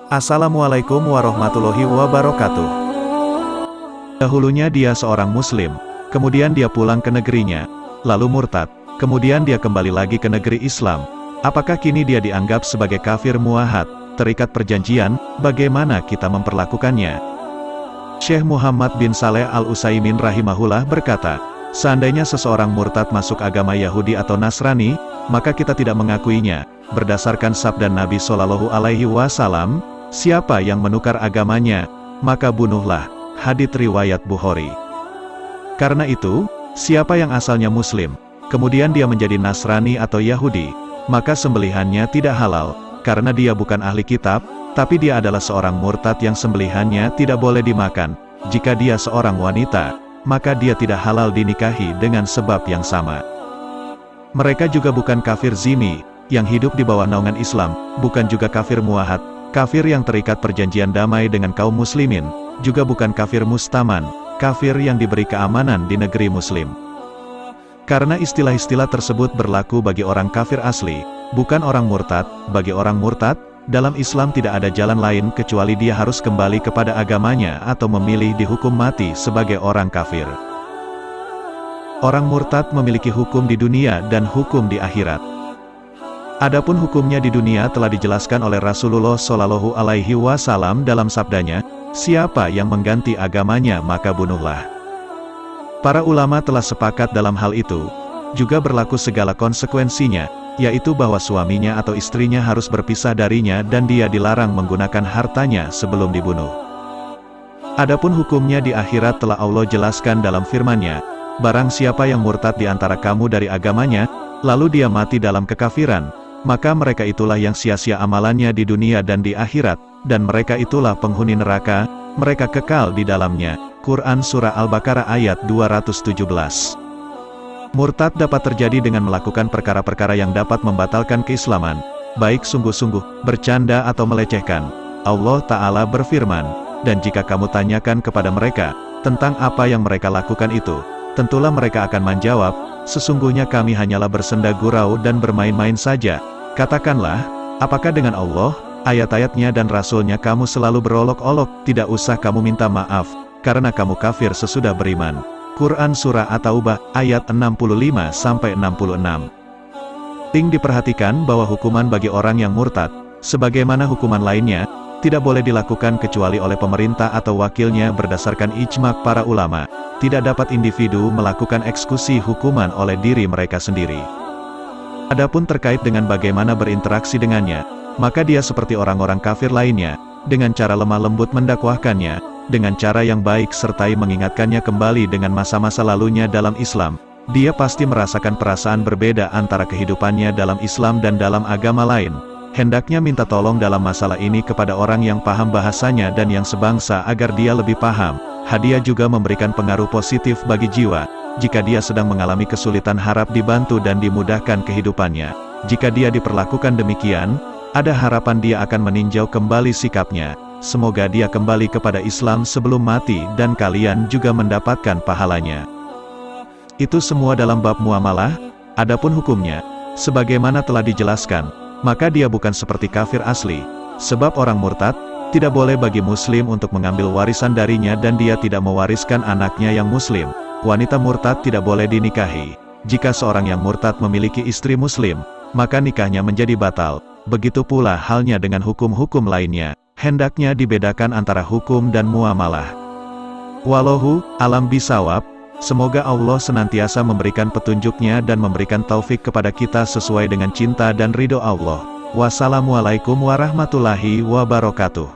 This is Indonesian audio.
Assalamualaikum warahmatullahi wabarakatuh. Dahulunya dia seorang muslim, kemudian dia pulang ke negerinya, lalu murtad, kemudian dia kembali lagi ke negeri Islam. Apakah kini dia dianggap sebagai kafir muahad, terikat perjanjian? Bagaimana kita memperlakukannya? Syekh Muhammad bin Saleh Al-Utsaimin rahimahullah berkata, seandainya seseorang murtad masuk agama Yahudi atau Nasrani, maka kita tidak mengakuinya. Berdasarkan sabda Nabi Shallallahu Alaihi Wasallam, siapa yang menukar agamanya, maka bunuhlah. Hadits riwayat Bukhari. Karena itu, siapa yang asalnya Muslim, kemudian dia menjadi Nasrani atau Yahudi, maka sembelihannya tidak halal, karena dia bukan ahli kitab, tapi dia adalah seorang murtad yang sembelihannya tidak boleh dimakan. Jika dia seorang wanita, maka dia tidak halal dinikahi dengan sebab yang sama. Mereka juga bukan kafir zimmi, yang hidup di bawah naungan Islam, bukan juga kafir muahad, kafir yang terikat perjanjian damai dengan kaum muslimin, juga bukan kafir mustaman, kafir yang diberi keamanan di negeri muslim. Karena istilah-istilah tersebut berlaku bagi orang kafir asli, bukan orang murtad. Bagi orang murtad, dalam Islam tidak ada jalan lain kecuali dia harus kembali kepada agamanya atau memilih dihukum mati sebagai orang kafir. Orang murtad memiliki hukum di dunia dan hukum di akhirat. Adapun hukumnya di dunia telah dijelaskan oleh Rasulullah Shallallahu Alaihi Wasallam dalam sabdanya, siapa yang mengganti agamanya maka bunuhlah. Para ulama telah sepakat dalam hal itu, juga berlaku segala konsekuensinya, yaitu bahwa suaminya atau istrinya harus berpisah darinya dan dia dilarang menggunakan hartanya sebelum dibunuh. Adapun hukumnya di akhirat telah Allah jelaskan dalam firman-Nya, barang siapa yang murtad di antara kamu dari agamanya, lalu dia mati dalam kekafiran, maka mereka itulah yang sia-sia amalannya di dunia dan di akhirat, dan mereka itulah penghuni neraka, mereka kekal di dalamnya. Quran Surah Al-Baqarah ayat 217. Murtad dapat terjadi dengan melakukan perkara-perkara yang dapat membatalkan keislaman, baik sungguh-sungguh, bercanda atau melecehkan. Allah Ta'ala berfirman, dan jika kamu tanyakan kepada mereka, tentang apa yang mereka lakukan itu, tentulah mereka akan menjawab, sesungguhnya kami hanyalah bersenda gurau dan bermain-main saja. Katakanlah, apakah dengan Allah, ayat-ayatnya dan Rasul-Nya kamu selalu berolok-olok? Tidak usah kamu minta maaf, karena kamu kafir sesudah beriman. Quran Surah At-Taubah, ayat 65-66. Diperhatikan bahwa hukuman bagi orang yang murtad, sebagaimana hukuman lainnya, tidak boleh dilakukan kecuali oleh pemerintah atau wakilnya berdasarkan ijma' para ulama. Tidak dapat individu melakukan eksekusi hukuman oleh diri mereka sendiri. Adapun terkait dengan bagaimana berinteraksi dengannya, maka dia seperti orang-orang kafir lainnya, dengan cara lemah lembut mendakwahkannya, dengan cara yang baik sertai mengingatkannya kembali dengan masa-masa lalunya dalam Islam. Dia pasti merasakan perasaan berbeda antara kehidupannya dalam Islam dan dalam agama lain. Hendaknya minta tolong dalam masalah ini kepada orang yang paham bahasanya dan yang sebangsa agar dia lebih paham. Hadiah juga memberikan pengaruh positif bagi jiwa. Jika dia sedang mengalami kesulitan harap dibantu dan dimudahkan kehidupannya. Jika dia diperlakukan demikian, ada harapan dia akan meninjau kembali sikapnya. Semoga dia kembali kepada Islam sebelum mati dan kalian juga mendapatkan pahalanya. Itu semua dalam bab muamalah. Adapun hukumnya, sebagaimana telah dijelaskan, maka dia bukan seperti kafir asli. Sebab orang murtad, tidak boleh bagi muslim untuk mengambil warisan darinya dan dia tidak mewariskan anaknya yang muslim. Wanita murtad tidak boleh dinikahi. Jika seorang yang murtad memiliki istri muslim, maka nikahnya menjadi batal. Begitu pula halnya dengan hukum-hukum lainnya. Hendaknya dibedakan antara hukum dan muamalah. Wallahu a'lam bishawab. Semoga Allah senantiasa memberikan petunjuknya dan memberikan taufik kepada kita sesuai dengan cinta dan ridho Allah. Wassalamualaikum warahmatullahi wabarakatuh.